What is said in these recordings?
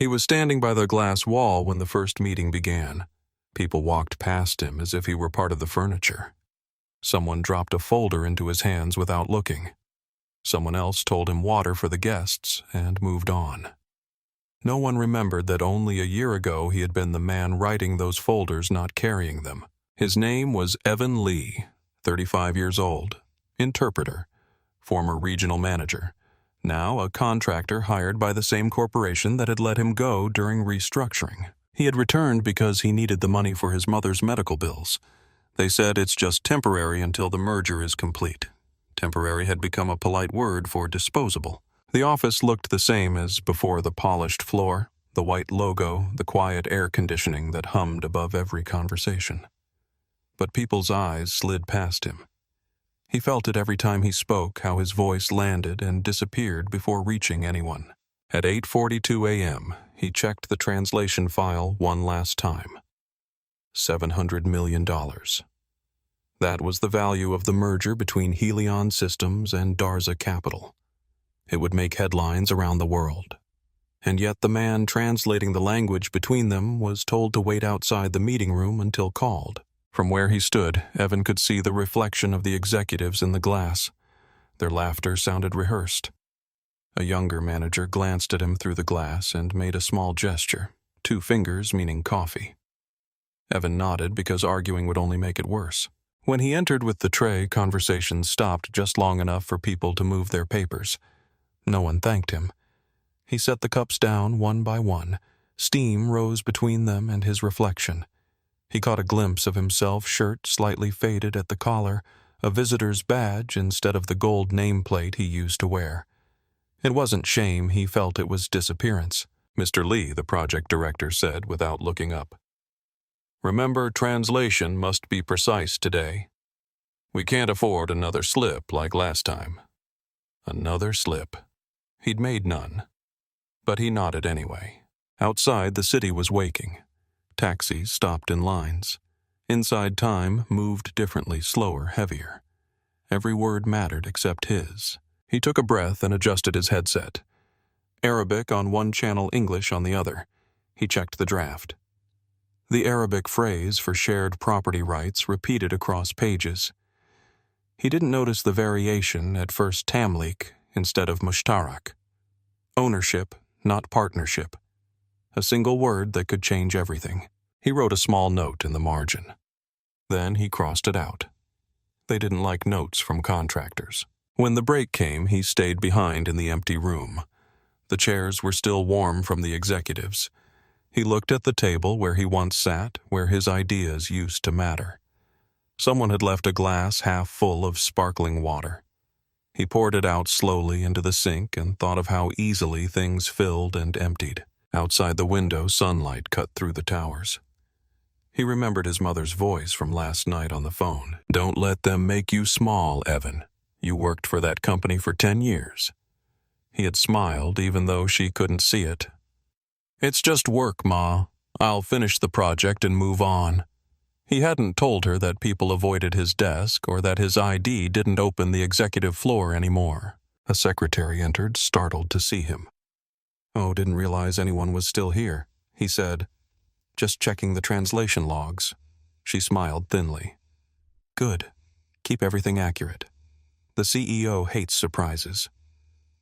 He was standing by the glass wall when the first meeting began. People walked past him as if he were part of the furniture. Someone dropped a folder into his hands without looking. Someone else told him water for the guests and moved on. No one remembered that only a year ago he had been the man writing those folders, not carrying them. His name was Evan Lee, 35 years old, interpreter, former regional manager, now a contractor hired by the same corporation that had let him go during restructuring. He had returned because he needed the money for his mother's medical bills. They said it's just temporary until the merger is complete. Temporary had become a polite word for disposable. The office looked the same as before: the polished floor, the white logo, the quiet air conditioning that hummed above every conversation. But people's eyes slid past him. He felt it every time he spoke, how his voice landed and disappeared before reaching anyone. At 8:42 a.m., he checked the translation file one last time. $700 million. That was the value of the merger between Helion Systems and Darza Capital. It would make headlines around the world. And yet the man translating the language between them was told to wait outside the meeting room until called. From where he stood, Evan could see the reflection of the executives in the glass. Their laughter sounded rehearsed. A younger manager glanced at him through the glass and made a small gesture, 2 fingers meaning coffee. Evan nodded because arguing would only make it worse. When he entered with the tray, conversation stopped just long enough for people to move their papers. No one thanked him. He set the cups down one by one. Steam rose between them and his reflection. He caught a glimpse of himself, shirt slightly faded at the collar, a visitor's badge instead of the gold nameplate he used to wear. It wasn't shame, he felt it was disappearance. Mr. Lee, the project director, said without looking up. Remember, translation must be precise today. We can't afford another slip like last time. Another slip. He'd made none. But he nodded anyway. Outside, the city was waking. Taxis stopped in lines. Inside, time moved differently, slower, heavier. Every word mattered except his. He took a breath and adjusted his headset. Arabic on one channel, English on the other. He checked the draft. The Arabic phrase for shared property rights repeated across pages. He didn't notice the variation, at first tamlik instead of mushtarak. Ownership, not partnership. A single word that could change everything. He wrote a small note in the margin. Then he crossed it out. They didn't like notes from contractors. When the break came, he stayed behind in the empty room. The chairs were still warm from the executives. He looked at the table where he once sat, where his ideas used to matter. Someone had left a glass half full of sparkling water. He poured it out slowly into the sink and thought of how easily things filled and emptied. Outside the window, sunlight cut through the towers. He remembered his mother's voice from last night on the phone. Don't let them make you small, Evan. You worked for that company for 10 years. He had smiled even though she couldn't see it. It's just work, Ma. I'll finish the project and move on. He hadn't told her that people avoided his desk or that his ID didn't open the executive floor anymore. A secretary entered, startled to see him. Oh, didn't realize anyone was still here, he said. Just checking the translation logs. She smiled thinly. Good. Keep everything accurate. The CEO hates surprises.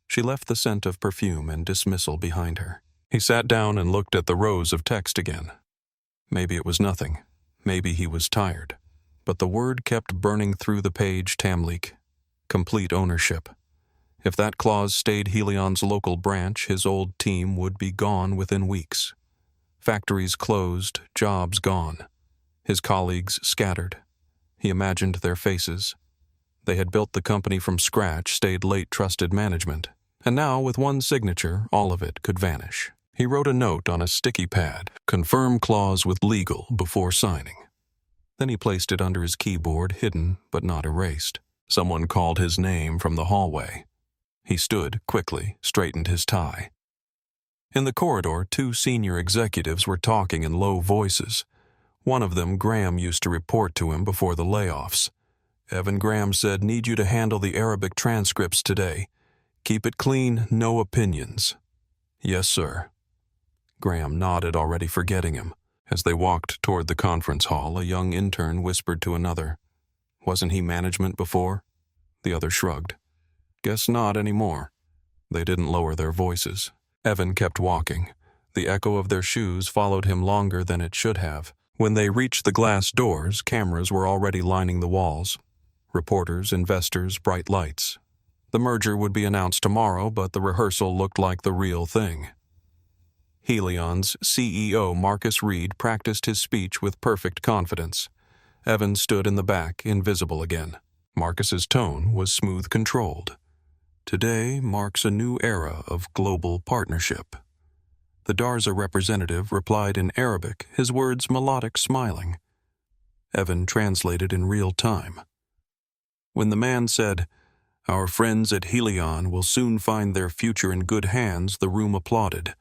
She left the scent of perfume and dismissal behind her. He sat down and looked at the rows of text again. Maybe it was nothing. Maybe he was tired. But the word kept burning through the page: tamlik. Complete ownership. If that clause stayed Helion's local branch, his old team would be gone within weeks. Factories closed, jobs gone. His colleagues scattered. He imagined their faces. They had built the company from scratch, stayed late trusted management. And now, with one signature, all of it could vanish. He wrote a note on a sticky pad, confirm clause with legal, before signing. Then he placed it under his keyboard, hidden but not erased. Someone called his name from the hallway. He stood, quickly, straightened his tie. In the corridor, 2 senior executives were talking in low voices. One of them, Graham, used to report to him before the layoffs. Evan Graham said, need you to handle the Arabic transcripts today. Keep it clean, no opinions. Yes, sir. Graham nodded, already forgetting him. As they walked toward the conference hall, a young intern whispered to another, "Wasn't he management before?" The other shrugged. "Guess not anymore." They didn't lower their voices. Evan kept walking. The echo of their shoes followed him longer than it should have. When they reached the glass doors, cameras were already lining the walls. Reporters, investors, bright lights. The merger would be announced tomorrow, but the rehearsal looked like the real thing. Helion's CEO, Marcus Reed, practiced his speech with perfect confidence. Evan stood in the back, invisible again. Marcus's tone was smooth, controlled. Today marks a new era of global partnership. The Darza representative replied in Arabic, his words melodic, smiling. Evan translated in real time. When the man said, "Our friends at Helion will soon find their future in good hands," the room applauded.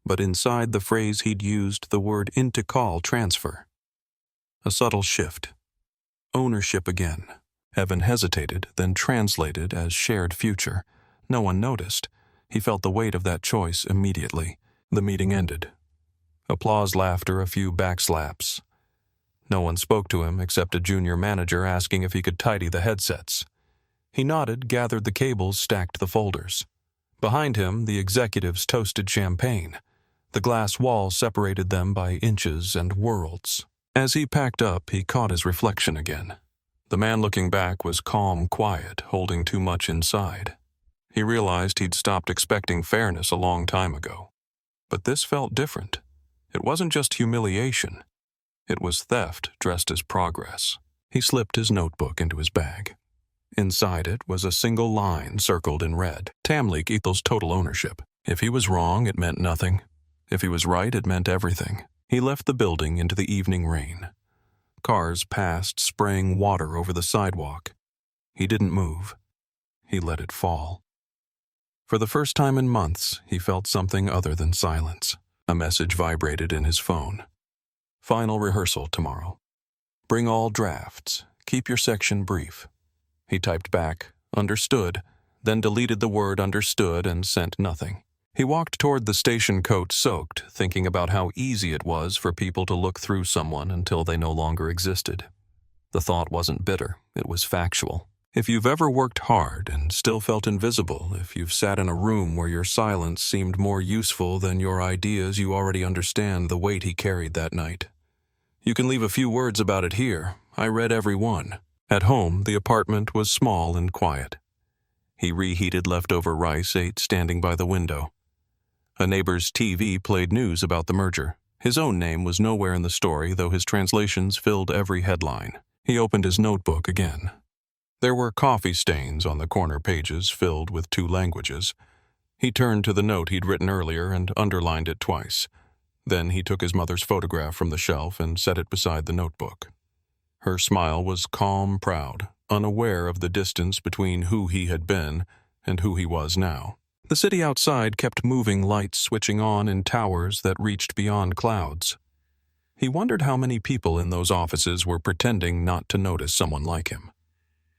But inside the phrase he'd used the word intikal, transfer. A subtle shift. Ownership again. Evan hesitated, then translated as shared future. No one noticed. He felt the weight of that choice immediately. The meeting ended. Applause, laughter, a few backslaps. No one spoke to him except a junior manager asking if he could tidy the headsets. He nodded, gathered the cables, stacked the folders. Behind him, the executives toasted champagne. The glass wall separated them by inches and worlds. As he packed up, he caught his reflection again. The man looking back was calm, quiet, holding too much inside. He realized he'd stopped expecting fairness a long time ago. But this felt different. It wasn't just humiliation. It was theft dressed as progress. He slipped his notebook into his bag. Inside it was a single line circled in red. Tamlik equals total ownership. If he was wrong, it meant nothing. If he was right, it meant everything. He left the building into the evening rain. Cars passed, spraying water over the sidewalk. He didn't move. He let it fall. For the first time in months, he felt something other than silence. A message vibrated in his phone. "Final rehearsal tomorrow. Bring all drafts. Keep your section brief." He typed back, "Understood," then deleted the word "understood" and sent nothing. He walked toward the station coat soaked, thinking about how easy it was for people to look through someone until they no longer existed. The thought wasn't bitter, it was factual. If you've ever worked hard and still felt invisible, if you've sat in a room where your silence seemed more useful than your ideas, you already understand the weight he carried that night. You can leave a few words about it here. I read every one. At home, the apartment was small and quiet. He reheated leftover rice, ate standing by the window. A neighbor's TV played news about the merger. His own name was nowhere in the story, though his translations filled every headline. He opened his notebook again. There were coffee stains on the corner pages filled with 2 languages. He turned to the note he'd written earlier and underlined it twice. Then he took his mother's photograph from the shelf and set it beside the notebook. Her smile was calm, proud, unaware of the distance between who he had been and who he was now. The city outside kept moving, lights switching on in towers that reached beyond clouds. He wondered how many people in those offices were pretending not to notice someone like him.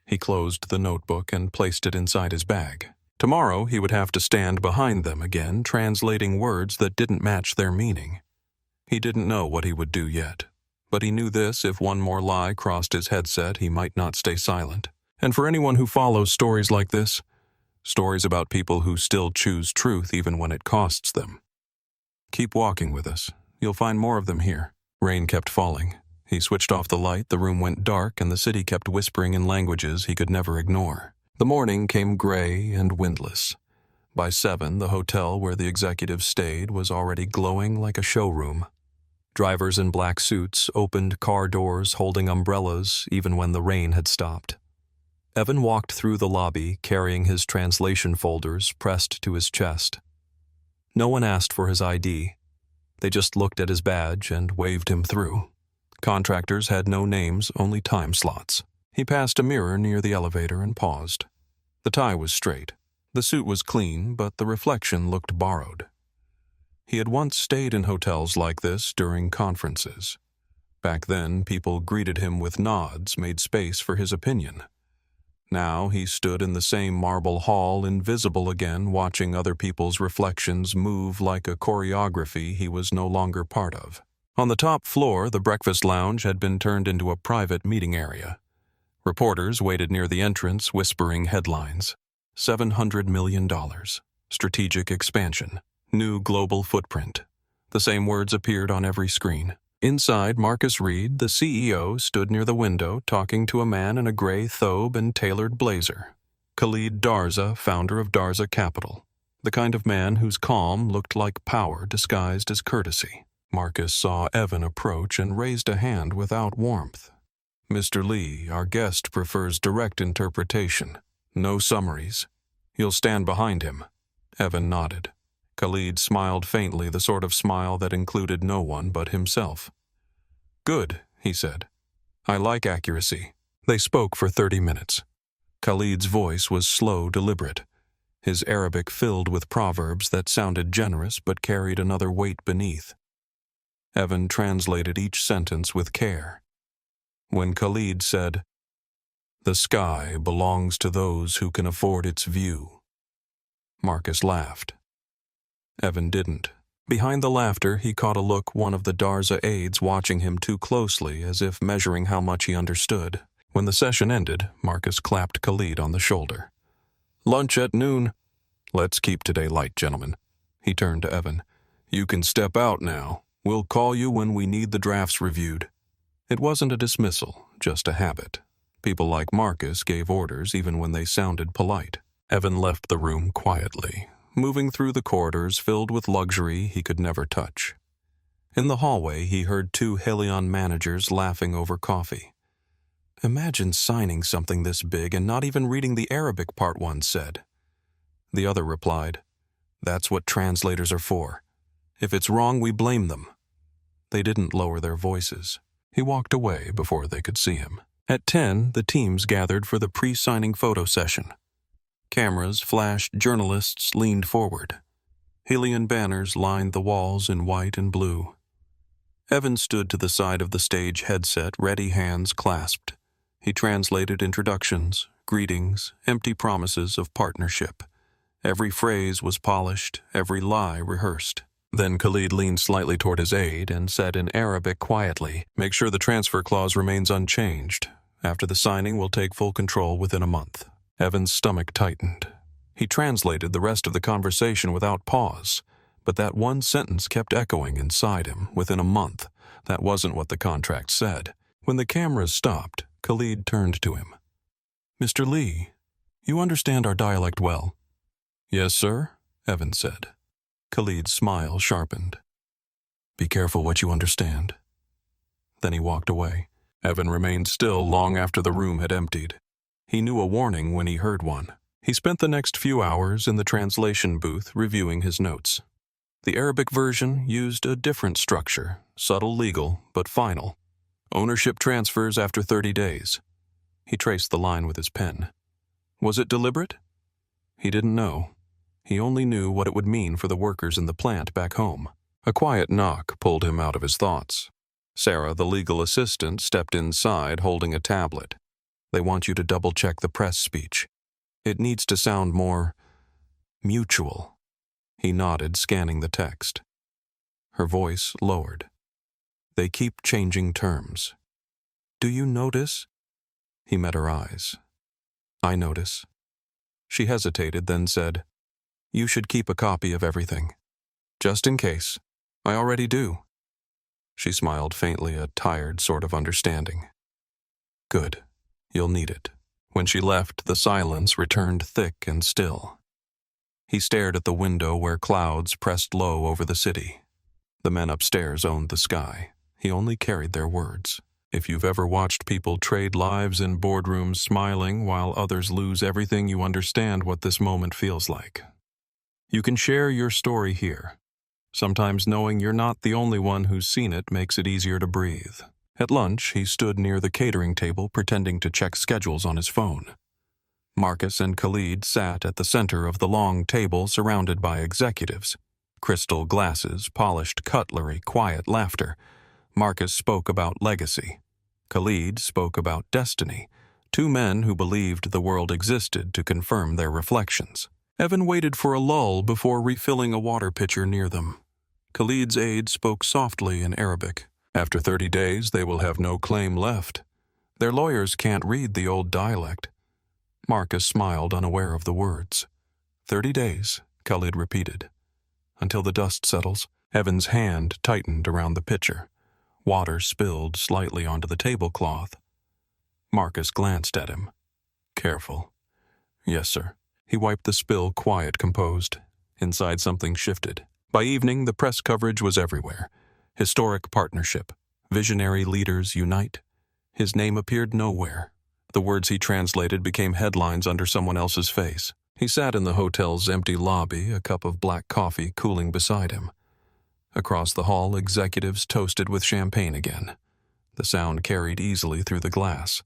He closed the notebook and placed it inside his bag. Tomorrow he would have to stand behind them again, translating words that didn't match their meaning. He didn't know what he would do yet, but he knew this: if one more lie crossed his headset, he might not stay silent. And for anyone who follows stories like this, stories about people who still choose truth even when it costs them, keep walking with us. You'll find more of them here. Rain kept falling. He switched off the light, the room went dark, and the city kept whispering in languages he could never ignore. The morning came gray and windless. By 7, the hotel where the executives stayed was already glowing like a showroom. Drivers in black suits opened car doors holding umbrellas even when the rain had stopped. Evan walked through the lobby carrying his translation folders pressed to his chest. No one asked for his ID. They just looked at his badge and waved him through. Contractors had no names, only time slots. He passed a mirror near the elevator and paused. The tie was straight. The suit was clean, but the reflection looked borrowed. He had once stayed in hotels like this during conferences. Back then, people greeted him with nods, made space for his opinion. Now he stood in the same marble hall, invisible again, watching other people's reflections move like a choreography he was no longer part of. On the top floor, the breakfast lounge had been turned into a private meeting area. Reporters waited near the entrance, whispering headlines. $700 million. Strategic expansion. New global footprint. The same words appeared on every screen. Inside, Marcus Reed, the CEO, stood near the window talking to a man in a gray thobe and tailored blazer. Khalid Darza, founder of Darza Capital. The kind of man whose calm looked like power disguised as courtesy. Marcus saw Evan approach and raised a hand without warmth. "Mr. Lee, our guest prefers direct interpretation. No summaries. You'll stand behind him." Evan nodded. Khalid smiled faintly, the sort of smile that included no one but himself. "Good," he said. "I like accuracy." They spoke for 30 minutes. Khalid's voice was slow, deliberate. His Arabic filled with proverbs that sounded generous but carried another weight beneath. Evan translated each sentence with care. When Khalid said, "The sky belongs to those who can afford its view," Marcus laughed. Evan didn't. Behind the laughter, he caught a look, one of the Darza aides watching him too closely, as if measuring how much he understood. When the session ended, Marcus clapped Khalid on the shoulder. "Lunch at noon. Let's keep today light, gentlemen." He turned to Evan. "You can step out now. We'll call you when we need the drafts reviewed." It wasn't a dismissal, just a habit. People like Marcus gave orders even when they sounded polite. Evan left the room quietly, moving through the corridors filled with luxury he could never touch. In the hallway, he heard 2 Helion managers laughing over coffee. "Imagine signing something this big and not even reading the Arabic part," one said. The other replied, "That's what translators are for. If it's wrong, we blame them." They didn't lower their voices. He walked away before they could see him. At 10, the teams gathered for the pre-signing photo session. Cameras flashed, journalists leaned forward. Helion banners lined the walls in white and blue. Evan stood to the side of the stage headset, ready hands clasped. He translated introductions, greetings, empty promises of partnership. Every phrase was polished, every lie rehearsed. Then Khalid leaned slightly toward his aide and said in Arabic quietly, "Make sure the transfer clause remains unchanged. After the signing, we'll take full control within a month." Evan's stomach tightened. He translated the rest of the conversation without pause, but that one sentence kept echoing inside him, "within a month." That wasn't what the contract said. When the cameras stopped, Khalid turned to him. "Mr. Lee, you understand our dialect well." "Yes, sir," Evan said. Khalid's smile sharpened. "Be careful what you understand." Then he walked away. Evan remained still long after the room had emptied. He knew a warning when he heard one. He spent the next few hours in the translation booth reviewing his notes. The Arabic version used a different structure, subtle legal, but final. Ownership transfers after 30 days. He traced the line with his pen. Was it deliberate? He didn't know. He only knew what it would mean for the workers in the plant back home. A quiet knock pulled him out of his thoughts. Sarah, the legal assistant, stepped inside holding a tablet. "They want you to double-check the press speech. It needs to sound more mutual." He nodded, scanning the text. Her voice lowered. "They keep changing terms. Do you notice?" He met her eyes. "I notice." She hesitated, then said, "You should keep a copy of everything. Just in case. I already do." She smiled faintly, a tired sort of understanding. "Good. You'll need it." When she left, the silence returned thick and still. He stared at the window where clouds pressed low over the city. The men upstairs owned the sky. He only carried their words. If you've ever watched people trade lives in boardrooms smiling while others lose everything, you understand what this moment feels like. You can share your story here. Sometimes knowing you're not the only one who's seen it makes it easier to breathe. At lunch, he stood near the catering table pretending to check schedules on his phone. Marcus and Khalid sat at the center of the long table surrounded by executives. Crystal glasses, polished cutlery, quiet laughter. Marcus spoke about legacy. Khalid spoke about destiny, Two men who believed the world existed to confirm their reflections. Evan waited for a lull before refilling a water pitcher near them. Khalid's aide spoke softly in Arabic. After 30 days, they will have no claim left. Their lawyers can't read the old dialect. Marcus smiled, unaware of the words. 30 days, Khalid repeated. Until the dust settles. Evan's hand tightened around the pitcher. Water spilled slightly onto the tablecloth. Marcus glanced at him. Careful. Yes, sir. He wiped the spill, quiet, composed. Inside, something shifted. By evening, the press coverage was everywhere. Historic partnership. Visionary leaders unite. His name appeared nowhere. The words he translated became headlines under someone else's face. He sat in the hotel's empty lobby, a cup of black coffee cooling beside him. Across the hall, executives toasted with champagne again. The sound carried easily through the glass.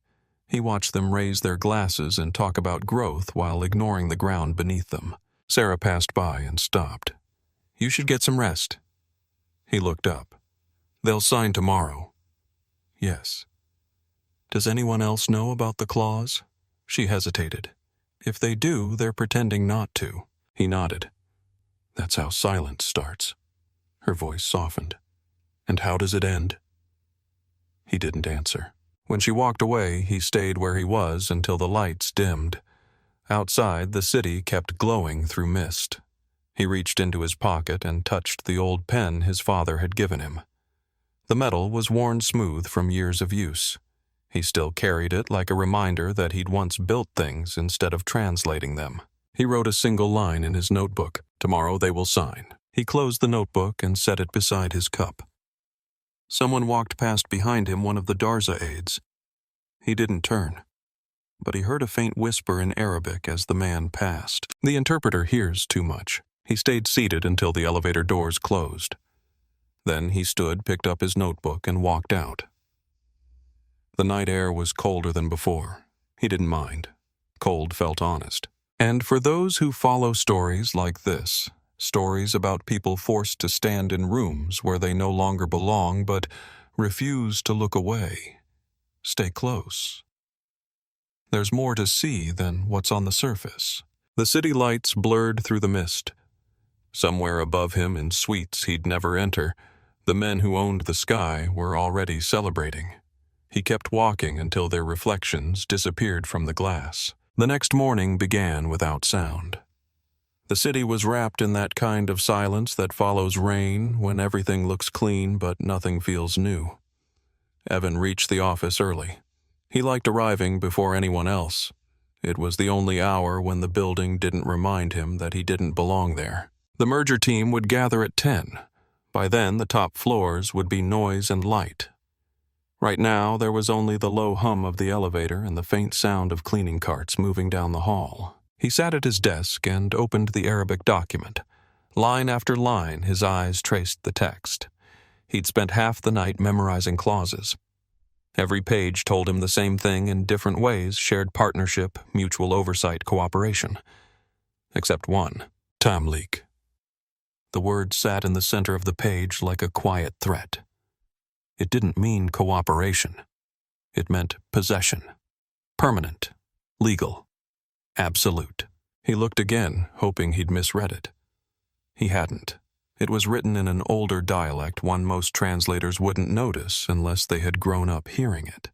He watched them raise their glasses and talk about growth while ignoring the ground beneath them. Sarah passed by and stopped. You should get some rest. He looked up. They'll sign tomorrow. Yes. Does anyone else know about the clause? She hesitated. If they do, they're pretending not to. He nodded. That's how silence starts. Her voice softened. And how does it end? He didn't answer. When she walked away, he stayed where he was until the lights dimmed. Outside, the city kept glowing through mist. He reached into his pocket and touched the old pen his father had given him. The metal was worn smooth from years of use. He still carried it like a reminder that he'd once built things instead of translating them. He wrote a single line in his notebook. Tomorrow they will sign. He closed the notebook and set it beside his cup. Someone walked past behind him, one of the Darza aides. He didn't turn, but he heard a faint whisper in Arabic as the man passed. The interpreter hears too much. He stayed seated until the elevator doors closed. Then he stood, picked up his notebook, and walked out. The night air was colder than before. He didn't mind. Cold felt honest. And for those who follow stories like this, stories about people forced to stand in rooms where they no longer belong but refuse to look away, stay close. There's more to see than what's on the surface. The city lights blurred through the mist. Somewhere above him, in suites he'd never enter, the men who owned the sky were already celebrating. He kept walking until their reflections disappeared from the glass. The next morning began without sound. The city was wrapped in that kind of silence that follows rain when everything looks clean but nothing feels new. Evan reached the office early. He liked arriving before anyone else. It was the only hour when the building didn't remind him that he didn't belong there. The merger team would gather at 10. By then, the top floors would be noise and light. Right now, there was only the low hum of the elevator and the faint sound of cleaning carts moving down the hall. He sat at his desk and opened the Arabic document. Line after line, his eyes traced the text. He'd spent half the night memorizing clauses. Every page told him the same thing in different ways: shared partnership, mutual oversight, cooperation. Except one: Tamlik. The word sat in the center of the page like a quiet threat. It didn't mean cooperation. It meant possession. Permanent. Legal. Absolute. He looked again, hoping he'd misread it. He hadn't. It was written in an older dialect, one most translators wouldn't notice unless they had grown up hearing it.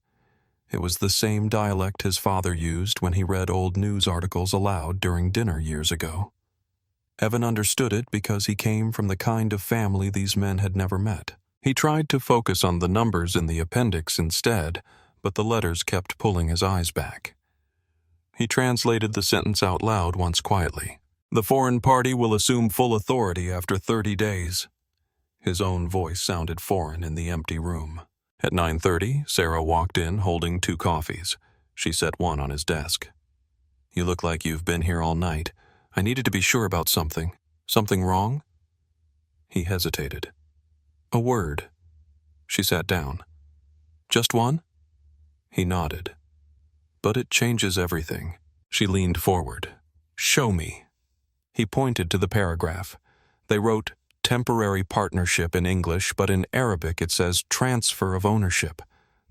It was the same dialect his father used when he read old news articles aloud during dinner years ago. Evan understood it because he came from the kind of family these men had never met. He tried to focus on the numbers in the appendix instead, but the letters kept pulling his eyes back. He translated the sentence out loud once quietly. The foreign party will assume full authority after 30 days. His own voice sounded foreign in the empty room. At 9:30, Sarah walked in holding 2 coffees. She set one on his desk. You look like you've been here all night. I needed to be sure about something. Something wrong? He hesitated. A word. She sat down. Just one? He nodded. But it changes everything. She leaned forward. Show me. He pointed to the paragraph. They wrote temporary partnership in English, but in Arabic it says transfer of ownership.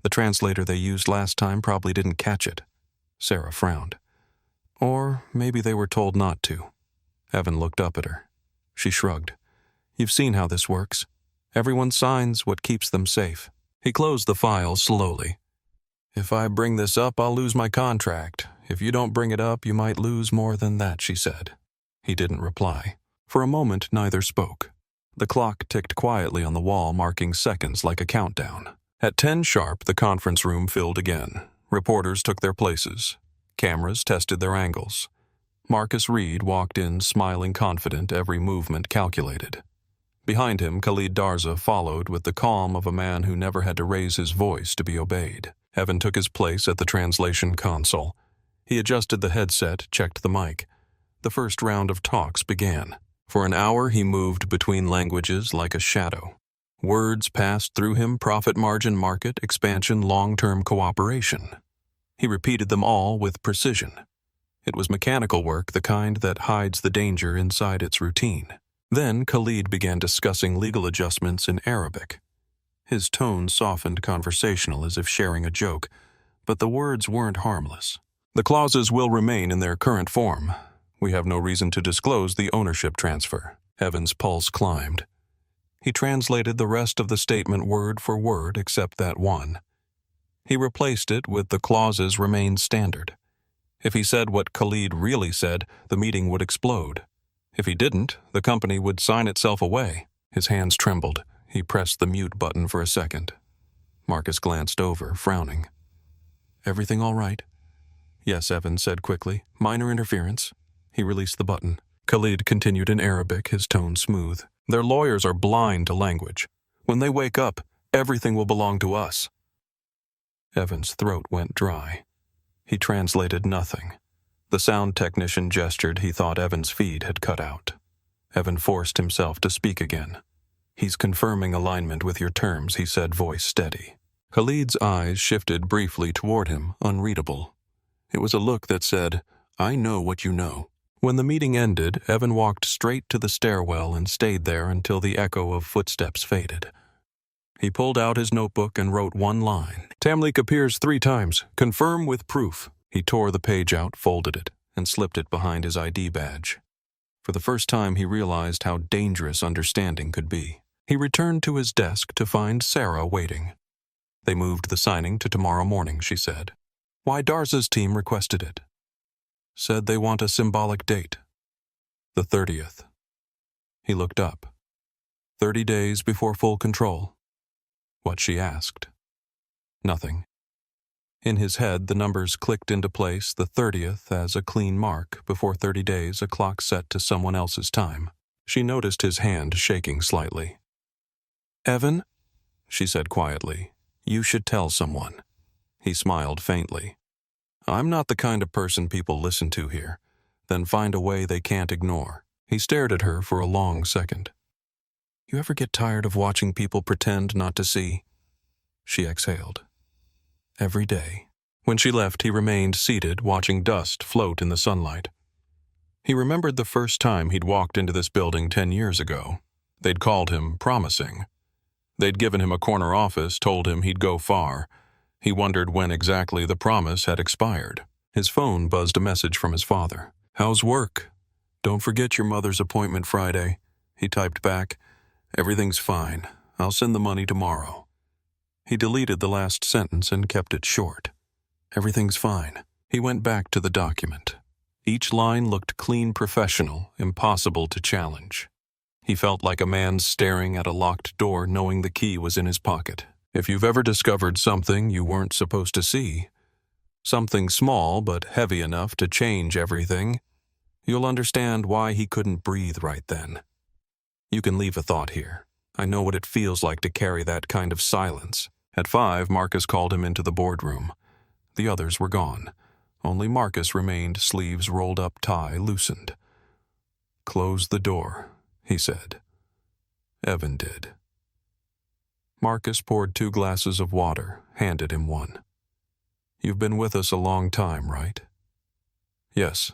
The translator they used last time probably didn't catch it. Sarah frowned. Or maybe they were told not to. Evan looked up at her. She shrugged. You've seen how this works. Everyone signs what keeps them safe. He closed the file slowly. If I bring this up, I'll lose my contract. If you don't bring it up, you might lose more than that, she said. He didn't reply. For a moment, neither spoke. The clock ticked quietly on the wall, marking seconds like a countdown. At 10 sharp, the conference room filled again. Reporters took their places. Cameras tested their angles. Marcus Reed walked in, smiling confident, every movement calculated. Behind him, Khalid Darza followed with the calm of a man who never had to raise his voice to be obeyed. Evan took his place at the translation console. He adjusted the headset, checked the mic. The first round of talks began. For an hour, he moved between languages like a shadow. Words passed through him: profit margin, market, expansion, long-term cooperation. He repeated them all with precision. It was mechanical work, the kind that hides the danger inside its routine. Then Khalid began discussing legal adjustments in Arabic. His tone softened, conversational, as if sharing a joke, but the words weren't harmless. The clauses will remain in their current form. We have no reason to disclose the ownership transfer. Evan's pulse climbed. He translated the rest of the statement word for word except that one. He replaced it with the clauses remain standard. If he said what Khalid really said, the meeting would explode. If he didn't, the company would sign itself away. His hands trembled. He pressed the mute button for a second. Marcus glanced over, frowning. Everything all right? Yes, Evan said quickly. Minor interference. He released the button. Khalid continued in Arabic, his tone smooth. Their lawyers are blind to language. When they wake up, everything will belong to us. Evan's throat went dry. He translated nothing. The sound technician gestured. He thought Evan's feed had cut out. Evan forced himself to speak again. He's confirming alignment with your terms, he said, voice steady. Khalid's eyes shifted briefly toward him, unreadable. It was a look that said, I know what you know. When the meeting ended, Evan walked straight to the stairwell and stayed there until the echo of footsteps faded. He pulled out his notebook and wrote one line. Tamlik appears 3 times. Confirm with proof. He tore the page out, folded it, and slipped it behind his ID badge. For the first time, he realized how dangerous understanding could be. He returned to his desk to find Sarah waiting. They moved the signing to tomorrow morning, she said. Why Darza's team requested it. Said they want a symbolic date. The 30th. He looked up. 30 days before full control. What she asked. Nothing. In his head, the numbers clicked into place, the 30th as a clean mark, before 30 days, a clock set to someone else's time. She noticed his hand shaking slightly. Evan, she said quietly, you should tell someone. He smiled faintly. I'm not the kind of person people listen to here, then find a way they can't ignore. He stared at her for a long second. You ever get tired of watching people pretend not to see? She exhaled. Every day. When she left, he remained seated, watching dust float in the sunlight. He remembered the first time he'd walked into this building 10 years ago. They'd called him promising. They'd given him a corner office, told him he'd go far. He wondered when exactly the promise had expired. His phone buzzed a message from his father. How's work? Don't forget your mother's appointment Friday. He typed back, Everything's fine. I'll send the money tomorrow. He deleted the last sentence and kept it short. Everything's fine. He went back to the document. Each line looked clean, professional, impossible to challenge. He felt like a man staring at a locked door, knowing the key was in his pocket. If you've ever discovered something you weren't supposed to see, something small but heavy enough to change everything, you'll understand why he couldn't breathe right then. You can leave a thought here. I know what it feels like to carry that kind of silence. At 5, Marcus called him into the boardroom. The others were gone. Only Marcus remained, sleeves rolled up, tie loosened. Close the door, he said. Evan did. Marcus poured 2 glasses of water, handed him one. You've been with us a long time, right? Yes.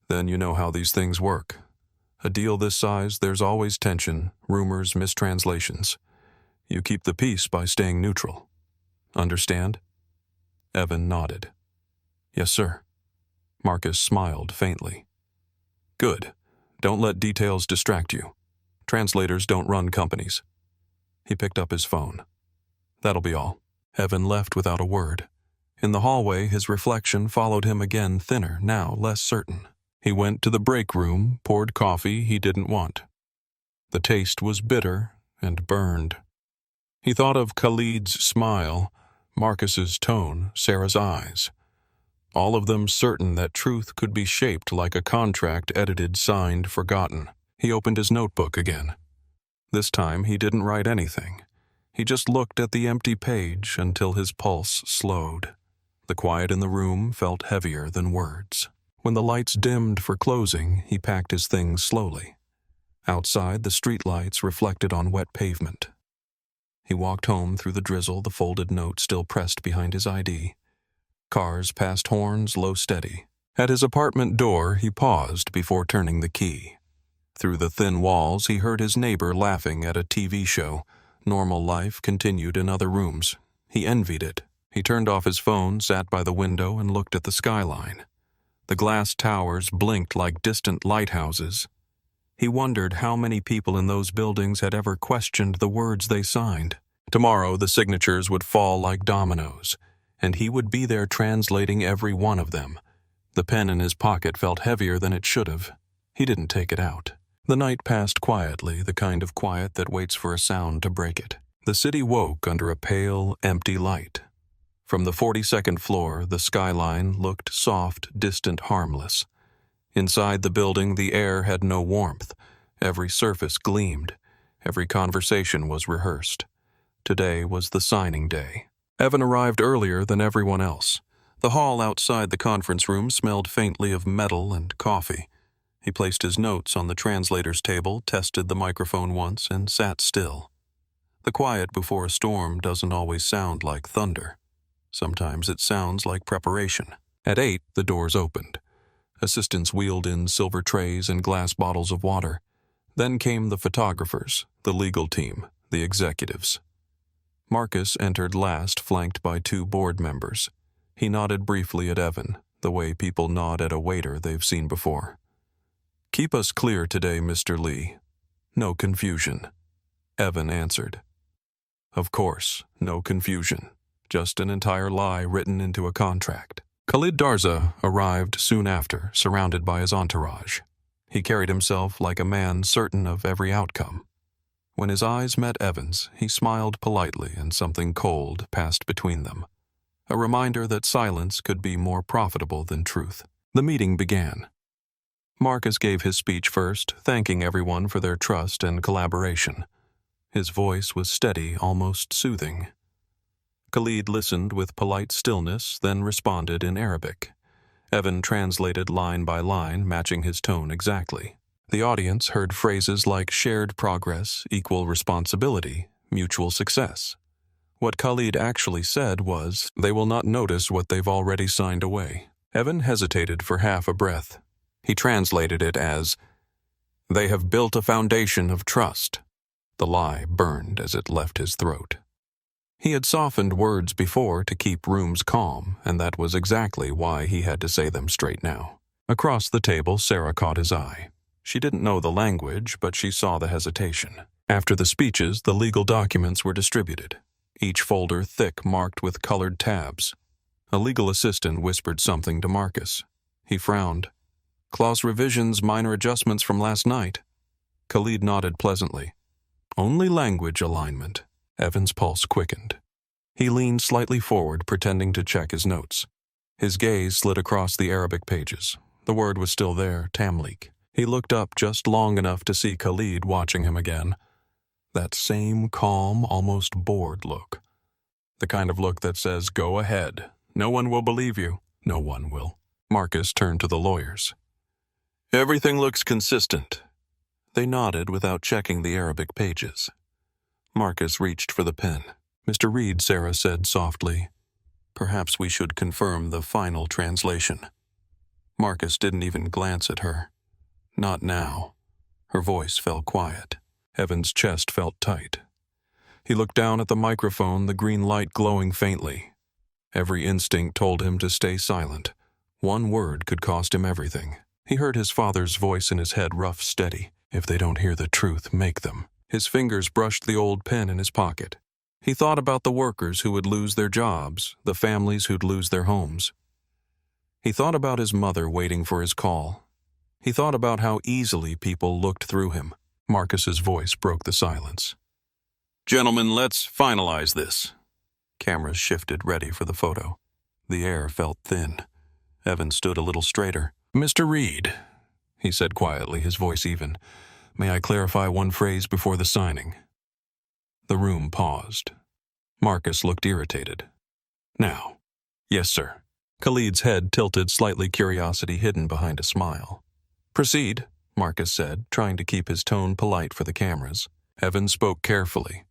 Then you know how these things work. A deal this size, there's always tension, rumors, mistranslations. You keep the peace by staying neutral. Understand? Evan nodded. Yes, sir. Marcus smiled faintly. Good. Don't let details distract you. Translators don't run companies. He picked up his phone. That'll be all. Evan left without a word. In the hallway, his reflection followed him again, thinner, now less certain. He went to the break room, poured coffee he didn't want. The taste was bitter and burned. He thought of Khalid's smile, Marcus's tone, Sarah's eyes. All of them certain that truth could be shaped like a contract edited, signed, forgotten. He opened his notebook again. This time he didn't write anything. He just looked at the empty page until his pulse slowed. The quiet in the room felt heavier than words. When the lights dimmed for closing, he packed his things slowly. Outside, the streetlights reflected on wet pavement. He walked home through the drizzle, the folded note still pressed behind his ID. Cars passed horns, low steady. At his apartment door, he paused before turning the key. Through the thin walls, he heard his neighbor laughing at a TV show. Normal life continued in other rooms. He envied it. He turned off his phone, sat by the window, and looked at the skyline. The glass towers blinked like distant lighthouses. He wondered how many people in those buildings had ever questioned the words they signed. Tomorrow, the signatures would fall like dominoes, and he would be there translating every one of them. The pen in his pocket felt heavier than it should have. He didn't take it out. The night passed quietly, the kind of quiet that waits for a sound to break it. The city woke under a pale, empty light. From the 42nd floor, the skyline looked soft, distant, harmless. Inside the building, the air had no warmth. Every surface gleamed. Every conversation was rehearsed. Today was the signing day. Evan arrived earlier than everyone else. The hall outside the conference room smelled faintly of metal and coffee. He placed his notes on the translator's table, tested the microphone once, and sat still. The quiet before a storm doesn't always sound like thunder. Sometimes it sounds like preparation. At 8, the doors opened. Assistants wheeled in silver trays and glass bottles of water. Then came the photographers, the legal team, the executives. Marcus entered last, flanked by 2 board members. He nodded briefly at Evan, the way people nod at a waiter they've seen before. "Keep us clear today, Mr. Lee. No confusion," Evan answered. Of course, no confusion. Just an entire lie written into a contract. Khalid Darza arrived soon after, surrounded by his entourage. He carried himself like a man certain of every outcome. When his eyes met Evan's, he smiled politely and something cold passed between them. A reminder that silence could be more profitable than truth. The meeting began. Marcus gave his speech first, thanking everyone for their trust and collaboration. His voice was steady, almost soothing. Khalid listened with polite stillness, then responded in Arabic. Evan translated line by line, matching his tone exactly. The audience heard phrases like shared progress, equal responsibility, mutual success. What Khalid actually said was, they will not notice what they've already signed away. Evan hesitated for half a breath. He translated it as, they have built a foundation of trust. The lie burned as it left his throat. He had softened words before to keep rooms calm, and that was exactly why he had to say them straight now. Across the table, Sarah caught his eye. She didn't know the language, but she saw the hesitation. After the speeches, the legal documents were distributed, each folder thick marked with colored tabs. A legal assistant whispered something to Marcus. He frowned. "Clause revisions, minor adjustments from last night." Khalid nodded pleasantly. "Only language alignment." Evan's pulse quickened. He leaned slightly forward, pretending to check his notes. His gaze slid across the Arabic pages. The word was still there, Tamliq. He looked up just long enough to see Khalid watching him again. That same calm, almost bored look. The kind of look that says, "Go ahead. No one will believe you." No one will. Marcus turned to the lawyers. "Everything looks consistent." They nodded without checking the Arabic pages. Marcus reached for the pen. "Mr. Reed," Sarah said softly, "perhaps we should confirm the final translation." Marcus didn't even glance at her. Not now. Her voice fell quiet. Evan's chest felt tight. He looked down at the microphone, the green light glowing faintly. Every instinct told him to stay silent, One word could cost him everything. He heard his father's voice in his head, rough, steady. If they don't hear the truth, make them. His fingers brushed the old pen in his pocket. He thought about the workers who would lose their jobs, the families who'd lose their homes. He thought about his mother waiting for his call. He thought about how easily people looked through him. Marcus's voice broke the silence. "Gentlemen, let's finalize this." Cameras shifted, ready for the photo. The air felt thin. Evan stood a little straighter. "Mr. Reed," he said quietly, his voice even, "may I clarify one phrase before the signing?" The room paused. Marcus looked irritated. "Now." "Yes, sir." Khalid's head tilted slightly, curiosity hidden behind a smile. "Proceed," Marcus said, trying to keep his tone polite for the cameras. Evan spoke carefully.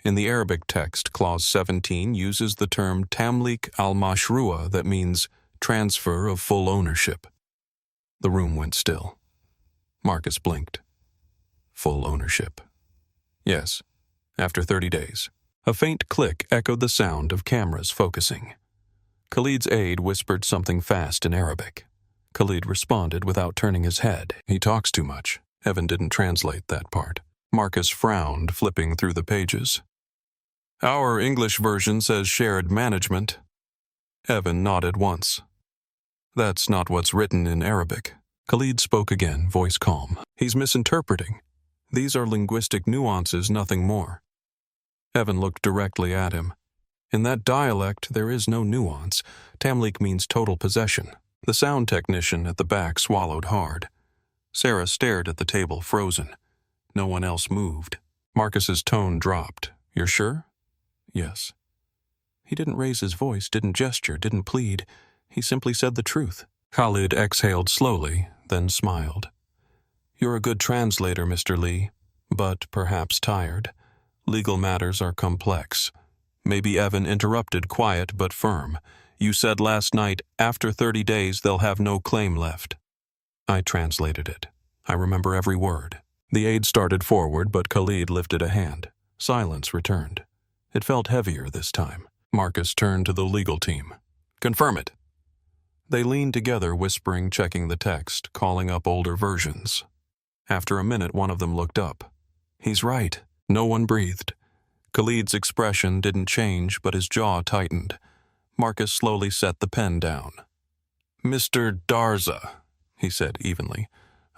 In the Arabic text, Clause 17 uses the term tamlik al-mashrua, that means transfer of full ownership. The room went still. Marcus blinked. Full ownership. Yes, after 30 days. A faint click echoed the sound of cameras focusing. Khalid's aide whispered something fast in Arabic. Khalid responded without turning his head. He talks too much. Evan didn't translate that part. Marcus frowned, flipping through the pages. "Our English version says shared management." Evan nodded once. "That's not what's written in Arabic." Khalid spoke again, voice calm. "He's misinterpreting. These are linguistic nuances, nothing more." Evan looked directly at him. "In that dialect, there is no nuance. Tamlik means total possession." The sound technician at the back swallowed hard. Sarah stared at the table, frozen. No one else moved. Marcus's tone dropped. "You're sure?" "Yes." He didn't raise his voice, didn't gesture, didn't plead. He simply said the truth. Khalid exhaled slowly, then smiled. "You're a good translator, Mr. Lee, but perhaps tired. Legal matters are complex." Maybe Evan interrupted, quiet but firm. "You said last night, after 30 days, they'll have no claim left." I translated it. I remember every word. The aide started forward, but Khalid lifted a hand. Silence returned. It felt heavier this time. Marcus turned to the legal team. "Confirm it." They leaned together, whispering, checking the text, calling up older versions. After a minute, one of them looked up. "He's right." No one breathed. Khalid's expression didn't change, but his jaw tightened. Marcus slowly set the pen down. "Mr. Darza," he said evenly,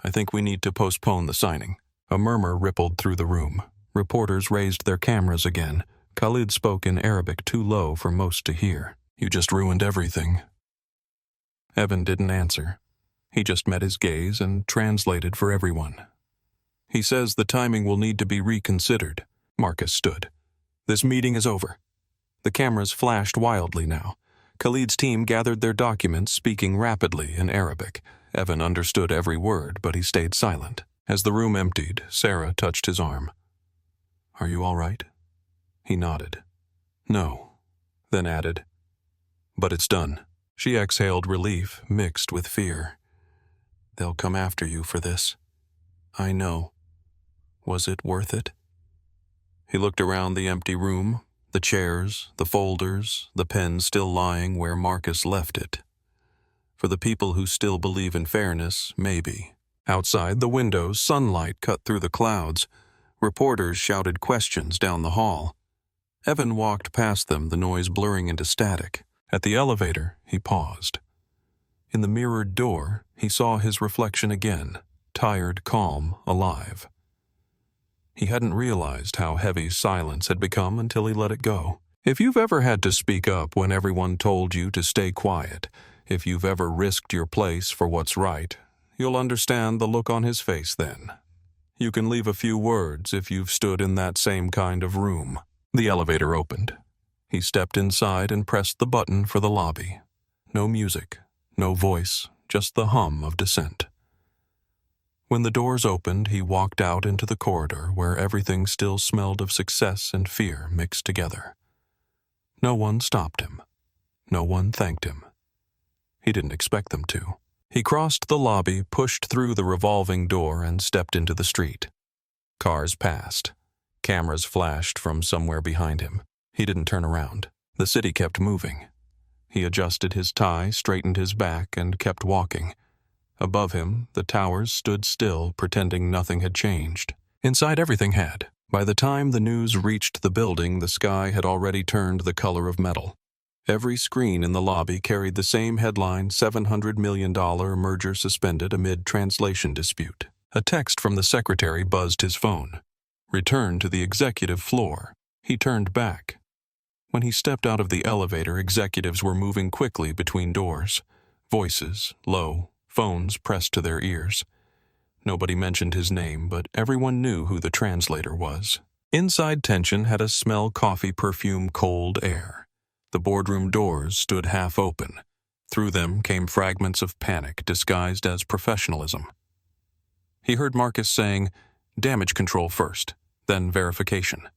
"I think we need to postpone the signing." A murmur rippled through the room. Reporters raised their cameras again. Khalid spoke in Arabic too low for most to hear. "You just ruined everything." Evan didn't answer. He just met his gaze and translated for everyone. "He says the timing will need to be reconsidered." Marcus stood. "This meeting is over." The cameras flashed wildly now. Khalid's team gathered their documents, speaking rapidly in Arabic. Evan understood every word, but he stayed silent. As the room emptied, Sarah touched his arm. "Are you all right?" He nodded. "No," then added, "But it's done." She exhaled relief, mixed with fear. "They'll come after you for this." "I know. Was it worth it?" He looked around the empty room, the chairs, the folders, the pen still lying where Marcus left it. For the people who still believe in fairness, maybe. Outside the windows, sunlight cut through the clouds. Reporters shouted questions down the hall. Evan walked past them, the noise blurring into static. At the elevator, he paused. In the mirrored door, he saw his reflection again, tired, calm, alive. He hadn't realized how heavy silence had become until he let it go. If you've ever had to speak up when everyone told you to stay quiet, if you've ever risked your place for what's right, you'll understand the look on his face then. You can leave a few words if you've stood in that same kind of room. The elevator opened. He stepped inside and pressed the button for the lobby. No music, no voice, just the hum of descent. When the doors opened, he walked out into the corridor where everything still smelled of success and fear mixed together. No one stopped him. No one thanked him. He didn't expect them to. He crossed the lobby, pushed through the revolving door, and stepped into the street. Cars passed. Cameras flashed from somewhere behind him. He didn't turn around. The city kept moving. He adjusted his tie, straightened his back, and kept walking. Above him, the towers stood still, pretending nothing had changed. Inside, everything had. By the time the news reached the building, the sky had already turned the color of metal. Every screen in the lobby carried the same headline, $700 million merger suspended amid translation dispute. A text from the secretary buzzed his phone. Return to the executive floor. He turned back. When he stepped out of the elevator, executives were moving quickly between doors. Voices, low, phones pressed to their ears. Nobody mentioned his name, but everyone knew who the translator was. Inside, tension had a smell coffee perfume cold air. The boardroom doors stood half open. Through them came fragments of panic disguised as professionalism. He heard Marcus saying, "Damage control first, then verification."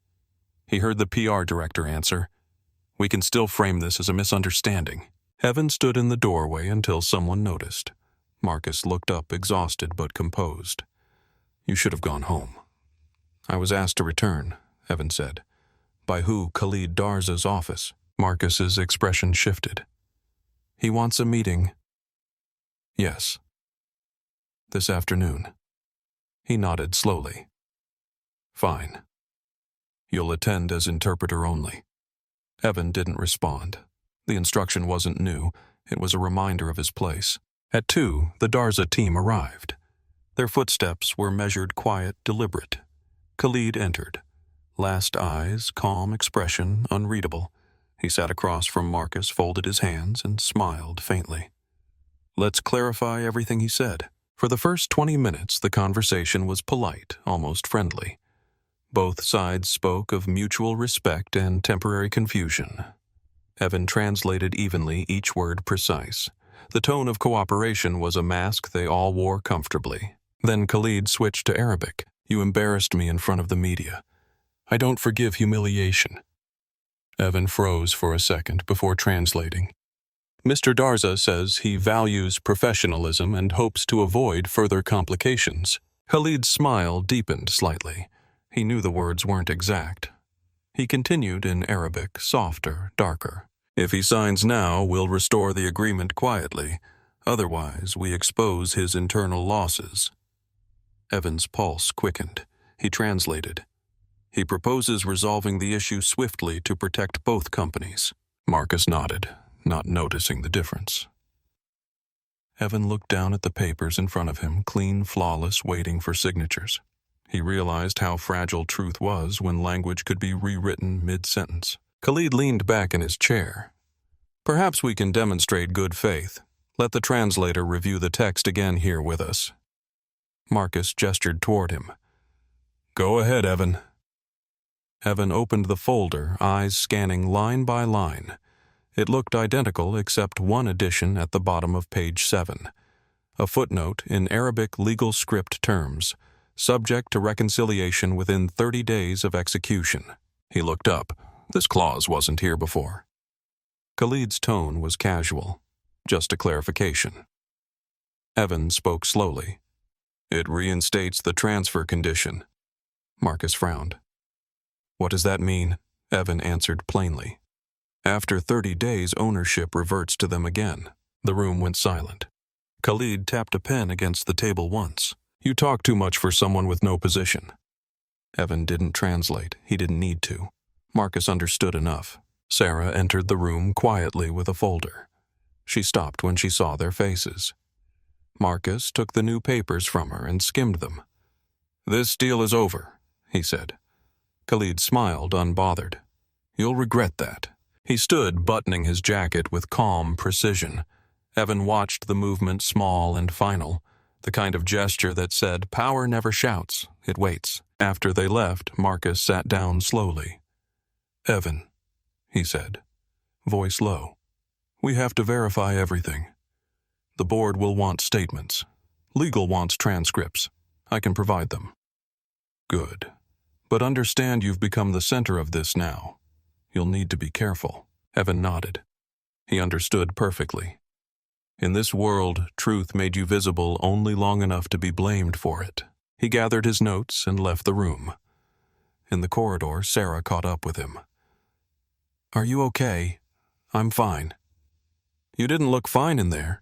He heard the PR director answer, "We can still frame this as a misunderstanding." Evan stood in the doorway until someone noticed. Marcus looked up, exhausted but composed. "You should have gone home." "I was asked to return," Evan said. "By who? Khalid Darza's office." Marcus's expression shifted. "He wants a meeting." "Yes." "This afternoon." He nodded slowly. "Fine. You'll attend as interpreter only." Evan didn't respond. The instruction wasn't new. It was a reminder of his place. At 2, the Darza team arrived. Their footsteps were measured, quiet, deliberate. Khalid entered. Last eyes, calm expression, unreadable. He sat across from Marcus, folded his hands, and smiled faintly. "Let's clarify everything he said." For the first 20 minutes, the conversation was polite, almost friendly. Both sides spoke of mutual respect and temporary confusion. Evan translated evenly, each word precise. The tone of cooperation was a mask they all wore comfortably. Then Khalid switched to Arabic. "You embarrassed me in front of the media. I don't forgive humiliation." Evan froze for a second before translating. "Mr. Darza says he values professionalism and hopes to avoid further complications." Khalid's smile deepened slightly. He knew the words weren't exact. He continued in Arabic, softer, darker. "If he signs now, we'll restore the agreement quietly. Otherwise, we expose his internal losses." Evan's pulse quickened. He translated. "He proposes resolving the issue swiftly to protect both companies." Marcus nodded, not noticing the difference. Evan looked down at the papers in front of him, clean, flawless, waiting for signatures. He realized how fragile truth was when language could be rewritten mid-sentence. Khalid leaned back in his chair. "Perhaps we can demonstrate good faith. Let the translator review the text again here with us." Marcus gestured toward him. "Go ahead, Evan." Evan opened the folder, eyes scanning line by line. It looked identical except one addition at the bottom of page 7. A footnote in Arabic legal script terms, subject to reconciliation within 30 days of execution. He looked up. This clause wasn't here before. Khalid's tone was casual. Just a clarification. Evan spoke slowly. "It reinstates the transfer condition." Marcus frowned. "What does that mean?" Evan answered plainly. "After 30 days, ownership reverts to them again." The room went silent. Khalid tapped a pen against the table once. "You talk too much for someone with no position." Evan didn't translate. He didn't need to. Marcus understood enough. Sarah entered the room quietly with a folder. She stopped when she saw their faces. Marcus took the new papers from her and skimmed them. "This deal is over," he said. Khalid smiled, unbothered. "You'll regret that." He stood, buttoning his jacket with calm precision. Evan watched the movement, small and final, the kind of gesture that said, "Power never shouts, it waits." After they left, Marcus sat down slowly. "Evan," he said, voice low, "we have to verify everything. The board will want statements. Legal wants transcripts. I can provide them." "Good. But understand you've become the center of this now. You'll need to be careful." Evan nodded. He understood perfectly. In this world, truth made you visible only long enough to be blamed for it. He gathered his notes and left the room. In the corridor, Sarah caught up with him. "Are you okay?" "I'm fine." You didn't look fine in there.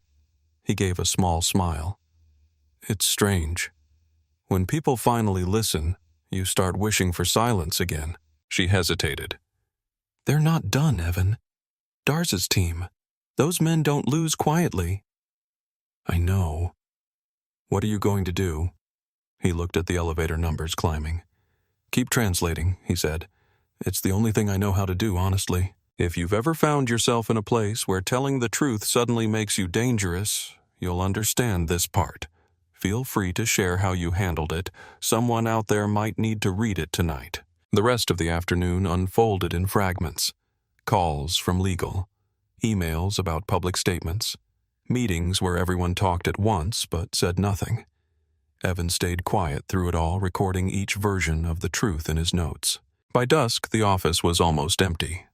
He gave a small smile. It's strange. When people finally listen, you start wishing for silence again. She hesitated. They're not done, Evan. Dars's team. Those men don't lose quietly. I know. What are you going to do? He looked at the elevator numbers climbing. Keep translating, he said. It's the only thing I know how to do, honestly. If you've ever found yourself in a place where telling the truth suddenly makes you dangerous, you'll understand this part. Feel free to share how you handled it. Someone out there might need to read it tonight. The rest of the afternoon unfolded in fragments. Calls from legal, emails about public statements, meetings where everyone talked at once but said nothing. Evan stayed quiet through it all, recording each version of the truth in his notes. By dusk, the office was almost empty.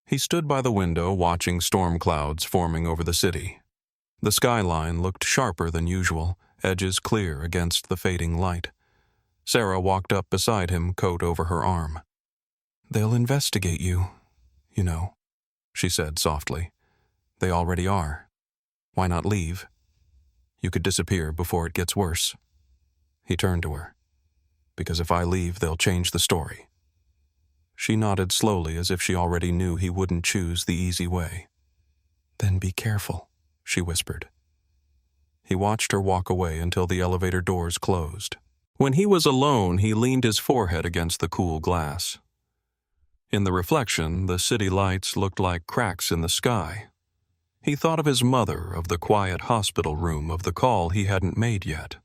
He stood by the window watching storm clouds forming over the city. The skyline looked sharper than usual, edges clear against the fading light. Sarah walked up beside him, coat over her arm. They'll investigate you, you know, she said softly. They already are. Why not leave? You could disappear before it gets worse. He turned to her. Because if I leave, they'll change the story. She nodded slowly as if she already knew he wouldn't choose the easy way. Then be careful, she whispered. He watched her walk away until the elevator doors closed. When he was alone, he leaned his forehead against the cool glass. In the reflection, the city lights looked like cracks in the sky. He thought of his mother, of the quiet hospital room, of the call he hadn't made yet.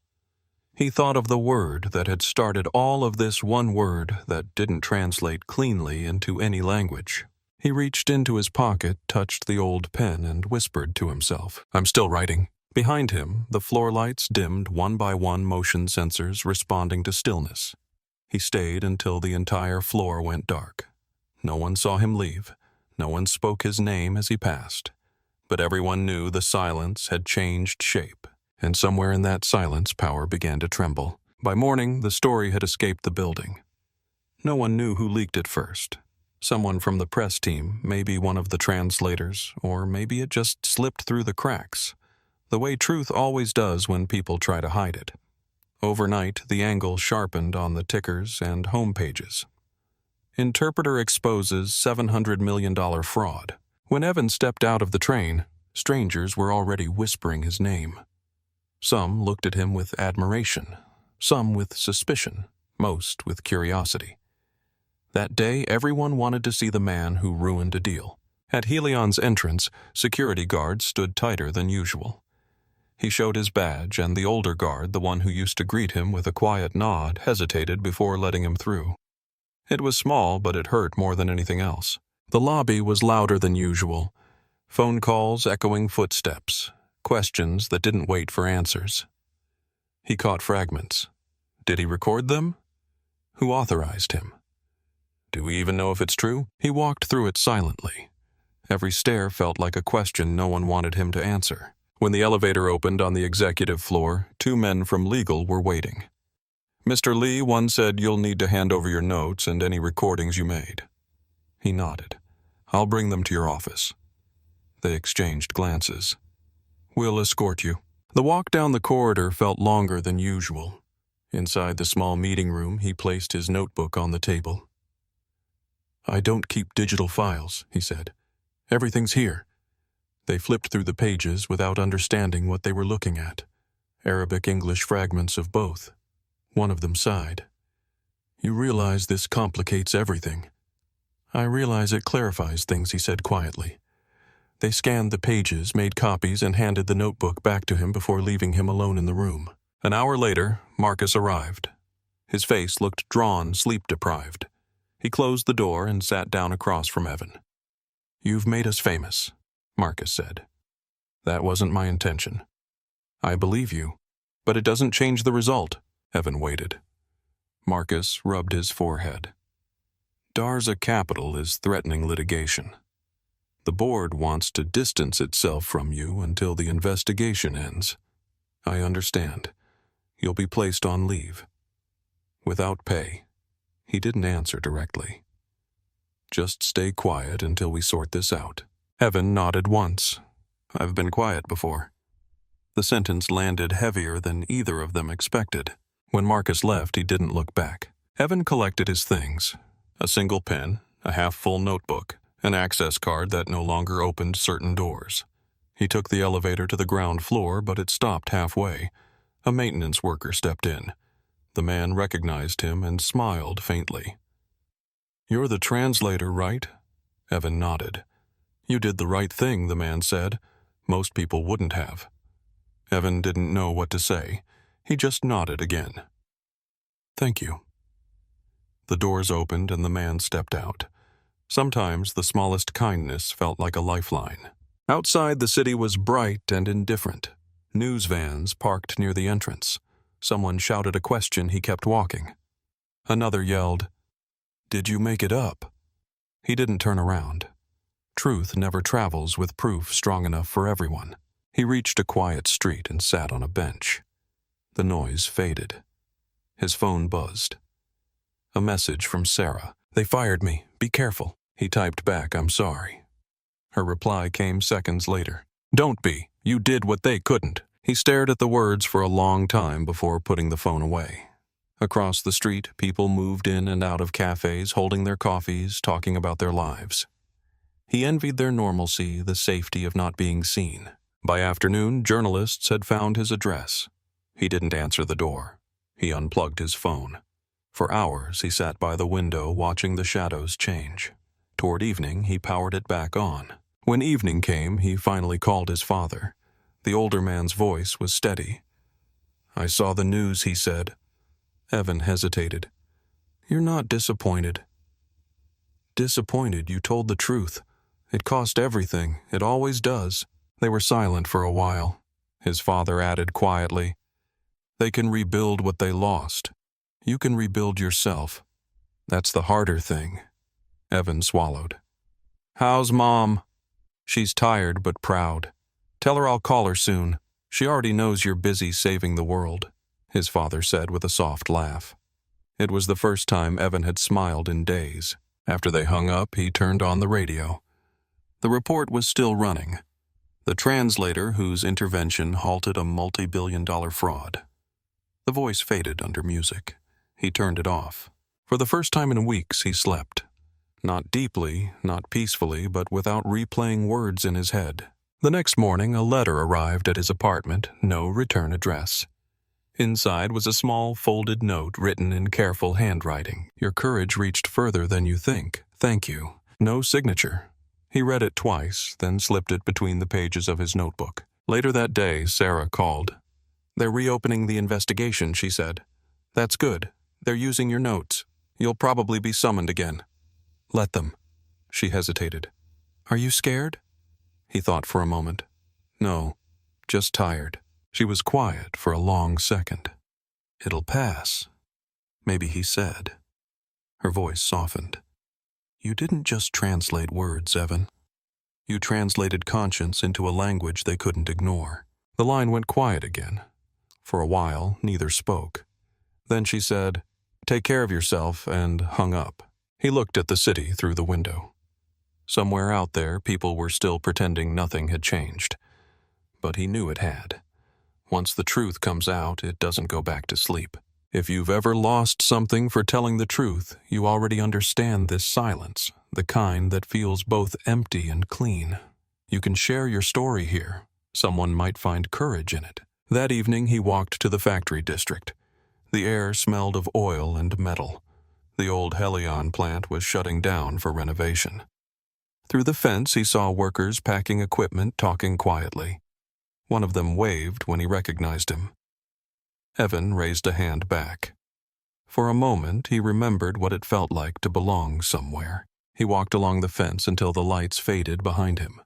He thought of the word that had started all of this, one word that didn't translate cleanly into any language. He reached into his pocket, touched the old pen, and whispered to himself, I'm still writing. Behind him, the floor lights dimmed one by one, motion sensors responding to stillness. He stayed until the entire floor went dark. No one saw him leave. No one spoke his name as he passed. But everyone knew the silence had changed shape, and somewhere in that silence power began to tremble. By morning, the story had escaped the building. No one knew who leaked it first. Someone from the press team, maybe one of the translators, or maybe it just slipped through the cracks, the way truth always does when people try to hide it. Overnight, the angle sharpened on the tickers and home pages. Interpreter exposes $700 million fraud. When Evan stepped out of the train, strangers were already whispering his name. Some looked at him with admiration, some with suspicion, most with curiosity. That day, everyone wanted to see the man who ruined a deal. At Helion's entrance, security guards stood tighter than usual. He showed his badge, and the older guard, the one who used to greet him with a quiet nod, hesitated before letting him through. It was small, but it hurt more than anything else. The lobby was louder than usual. Phone calls, echoing footsteps, questions that didn't wait for answers. He caught fragments. Did he record them? Who authorized him? Do we even know if it's true? He walked through it silently. Every stare felt like a question no one wanted him to answer. When the elevator opened on the executive floor, 2 men from legal were waiting. Mr. Lee, one said, you'll need to hand over your notes and any recordings you made. He nodded. I'll bring them to your office. They exchanged glances. We'll escort you. The walk down the corridor felt longer than usual. Inside the small meeting room, he placed his notebook on the table. I don't keep digital files, he said. Everything's here. They flipped through the pages without understanding what they were looking at. Arabic-English fragments of both. One of them sighed. You realize this complicates everything. I realize it clarifies things, he said quietly. They scanned the pages, made copies, and handed the notebook back to him before leaving him alone in the room. An hour later, Marcus arrived. His face looked drawn, sleep-deprived. He closed the door and sat down across from Evan. You've made us famous, Marcus said. That wasn't my intention. I believe you, but it doesn't change the result. Evan waited. Marcus rubbed his forehead. Darza Capital is threatening litigation. The board wants to distance itself from you until the investigation ends. I understand. You'll be placed on leave. Without pay. He didn't answer directly. Just stay quiet until we sort this out. Evan nodded once. I've been quiet before." The sentence landed heavier than either of them expected. When Marcus left, he didn't look back. Evan collected his things: a single pen, a half-full notebook, an access card that no longer opened certain doors. He took the elevator to the ground floor, but it stopped halfway. A maintenance worker stepped in. The man recognized him and smiled faintly. "You're the translator, right?" Evan nodded. "You did the right thing," the man said. "Most people wouldn't have." Evan didn't know what to say. He just nodded again. "Thank you." The doors opened and the man stepped out. Sometimes the smallest kindness felt like a lifeline. Outside, the city was bright and indifferent. News vans parked near the entrance. Someone shouted a question. He kept walking. Another yelled, "Did you make it up?" He didn't turn around. Truth never travels with proof strong enough for everyone. He reached a quiet street and sat on a bench. The noise faded. His phone buzzed. A message from Sarah. "They fired me. Be careful." He typed back, "I'm sorry." Her reply came seconds later. "Don't be. You did what they couldn't." He stared at the words for a long time before putting the phone away. Across the street, people moved in and out of cafes, holding their coffees, talking about their lives. He envied their normalcy, the safety of not being seen. By afternoon, journalists had found his address. He didn't answer the door. He unplugged his phone. For hours, he sat by the window watching the shadows change. Toward evening, he powered it back on. When evening came, he finally called his father. The older man's voice was steady. "I saw the news," he said. Evan hesitated. "You're not disappointed." "Disappointed you told the truth. It cost everything. It always does." They were silent for a while. His father added quietly, "They can rebuild what they lost. You can rebuild yourself. That's the harder thing." Evan swallowed. "How's Mom?" "She's tired but proud. Tell her I'll call her soon. She already knows you're busy saving the world," his father said with a soft laugh. It was the first time Evan had smiled in days. After they hung up, he turned on the radio. The report was still running. The translator whose intervention halted a multi-billion-dollar fraud. The voice faded under music. He turned it off. For the first time in weeks, he slept. Not deeply, not peacefully, but without replaying words in his head. The next morning, a letter arrived at his apartment, no return address. Inside was a small, folded note written in careful handwriting. "Your courage reached further than you think. Thank you." No signature. He read it twice, then slipped it between the pages of his notebook. Later that day, Sarah called. "They're reopening the investigation," she said. "That's good. They're using your notes. You'll probably be summoned again." "Let them." She hesitated. "Are you scared?" He thought for a moment. "No, just tired." She was quiet for a long second. "It'll pass," maybe he said. Her voice softened. "You didn't just translate words, Evan. You translated conscience into a language they couldn't ignore." The line went quiet again. For a while, neither spoke. Then she said, "Take care of yourself," and hung up. He looked at the city through the window. Somewhere out there, people were still pretending nothing had changed. But he knew it had. Once the truth comes out, it doesn't go back to sleep. If you've ever lost something for telling the truth, you already understand this silence, the kind that feels both empty and clean. You can share your story here. Someone might find courage in it. That evening, he walked to the factory district. The air smelled of oil and metal. The old Helion plant was shutting down for renovation. Through the fence, he saw workers packing equipment, talking quietly. One of them waved when he recognized him. Evan raised a hand back. For a moment, he remembered what it felt like to belong somewhere. He walked along the fence until the lights faded behind him.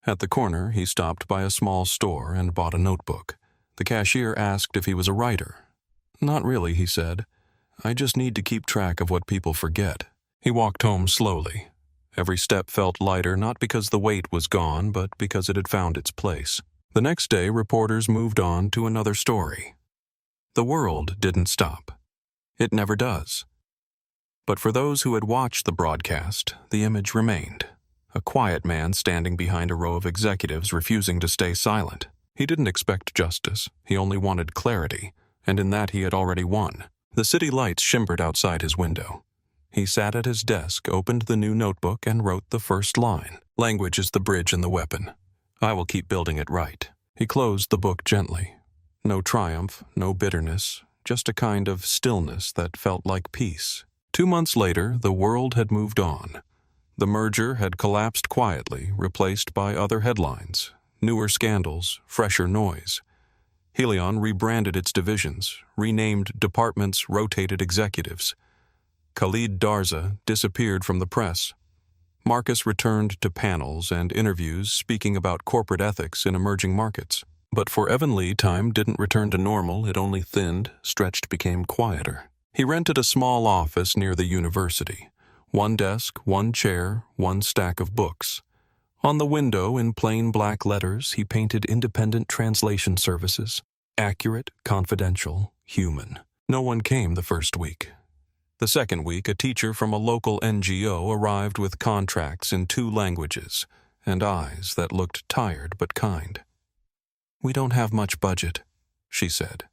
At the corner, he stopped by a small store and bought a notebook. The cashier asked if he was a writer. "Not really," he said. "I just need to keep track of what people forget." He walked home slowly. Every step felt lighter, not because the weight was gone, but because it had found its place. The next day, reporters moved on to another story. The world didn't stop. It never does. But for those who had watched the broadcast, the image remained. a quiet man standing behind a row of executives refusing to stay silent. He didn't expect justice, he only wanted clarity, and in that he had already won. The city lights shimmered outside his window. He sat at his desk, opened the new notebook, and wrote the first line. Language is the bridge and the weapon. I will keep building it right. He closed the book gently. No triumph, no bitterness, just a kind of stillness that felt like peace. 2 months later, the world had moved on. The merger had collapsed quietly, replaced by other headlines, newer scandals, fresher noise. Helion rebranded its divisions, renamed departments, rotated executives. Khalid Darza disappeared from the press. Marcus returned to panels and interviews speaking about corporate ethics in emerging markets. But for Evan Lee, time didn't return to normal, it only thinned, stretched, became quieter. He rented a small office near the university. 1 desk, 1 chair, 1 stack of books. On the window, in plain black letters, he painted independent translation services. Accurate, confidential, human. No one came the first week. The second week, a teacher from a local NGO arrived with contracts in 2 languages and eyes that looked tired but kind. "We don't have much budget," she said.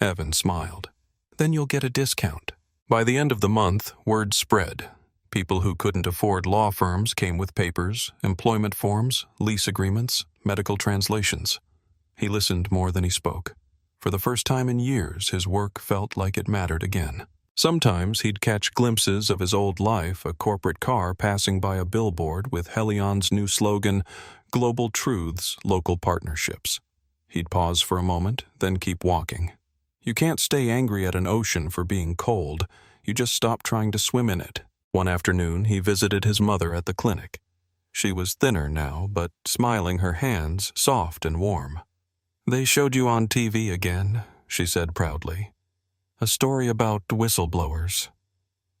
Evan smiled. "Then you'll get a discount." By the end of the month, word spread. People who couldn't afford law firms came with papers, employment forms, lease agreements, medical translations. He listened more than he spoke. For the first time in years, his work felt like it mattered again. Sometimes he'd catch glimpses of his old life, a corporate car passing by a billboard with Helion's new slogan, Global Truths, Local Partnerships. He'd pause for a moment, then keep walking. You can't stay angry at an ocean for being cold. You just stop trying to swim in it. One afternoon, he visited his mother at the clinic. She was thinner now, but smiling, her hands soft and warm. "They showed you on TV again," she said proudly. "A story about whistleblowers."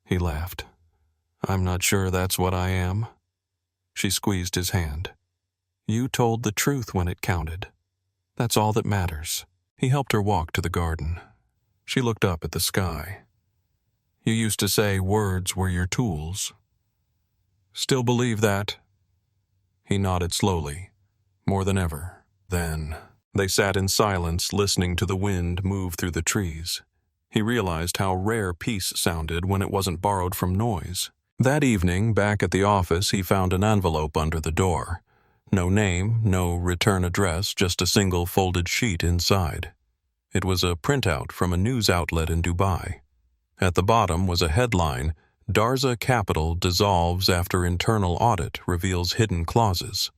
He laughed. "I'm not sure that's what I am." She squeezed his hand. "You told the truth when it counted. That's all that matters." He helped her walk to the garden. She looked up at the sky. "You used to say words were your tools. Still believe that?" He nodded slowly, more than ever. Then they sat in silence, listening to the wind move through the trees. He realized how rare peace sounded when it wasn't borrowed from noise. That evening, back at the office, he found an envelope under the door. No name, no return address, just a single folded sheet inside. It was a printout from a news outlet in Dubai. At the bottom was a headline, "Darza Capital dissolves after internal audit reveals hidden clauses."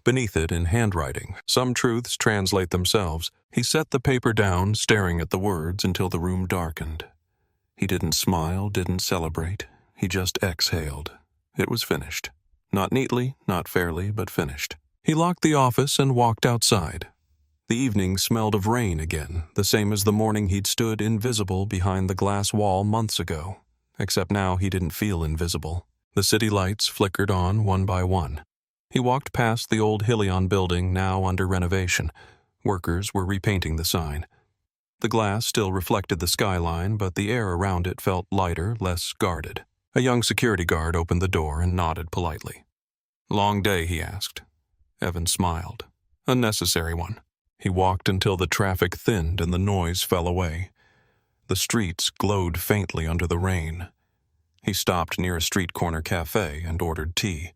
Beneath it, in handwriting, "Some truths translate themselves." He set the paper down, staring at the words until the room darkened. He didn't smile, didn't celebrate. He just exhaled. It was finished. Not neatly, not fairly, but finished. He locked the office and walked outside. The evening smelled of rain again, the same as the morning he'd stood invisible behind the glass wall months ago. Except now he didn't feel invisible. The city lights flickered on one by one. He walked past the old Helion building, now under renovation. Workers were repainting the sign. The glass still reflected the skyline, but the air around it felt lighter, less guarded. A young security guard opened the door and nodded politely. "Long day?" he asked. Evan smiled. "A necessary one." He walked until the traffic thinned and the noise fell away. The streets glowed faintly under the rain. He stopped near a street corner cafe and ordered tea.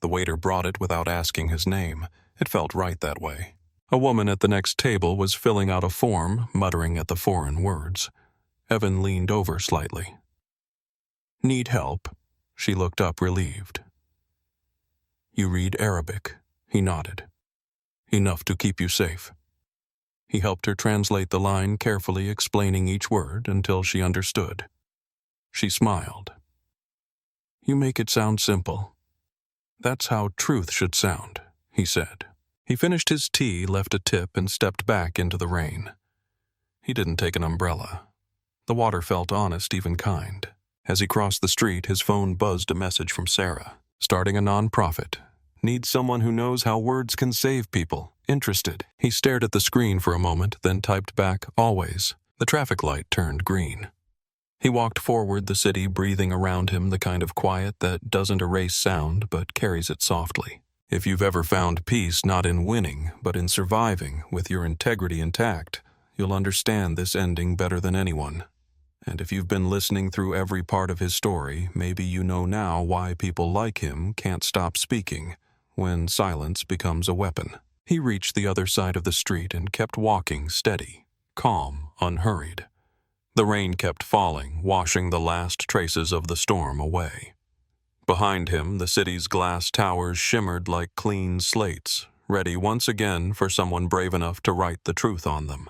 The waiter brought it without asking his name. It felt right that way. A woman at the next table was filling out a form, muttering at the foreign words. Evan leaned over slightly. "Need help?" She looked up, relieved. "You read Arabic?" He nodded. "Enough to keep you safe." He helped her translate the line, carefully explaining each word until she understood. She smiled. "You make it sound simple. That's how truth should sound," he said. He finished his tea, left a tip, and stepped back into the rain. He didn't take an umbrella. The water felt honest, even kind. As he crossed the street, his phone buzzed a message from Sarah. "Starting a non-profit. Needs someone who knows how words can save people. Interested." He stared at the screen for a moment, then typed back, "Always." The traffic light turned green. He walked forward the city, breathing around him the kind of quiet that doesn't erase sound but carries it softly. If you've ever found peace not in winning, but in surviving with your integrity intact, you'll understand this ending better than anyone. And if you've been listening through every part of his story, maybe you know now why people like him can't stop speaking when silence becomes a weapon. He reached the other side of the street and kept walking, steady, calm, unhurried. The rain kept falling, washing the last traces of the storm away. Behind him, the city's glass towers shimmered like clean slates, ready once again for someone brave enough to write the truth on them.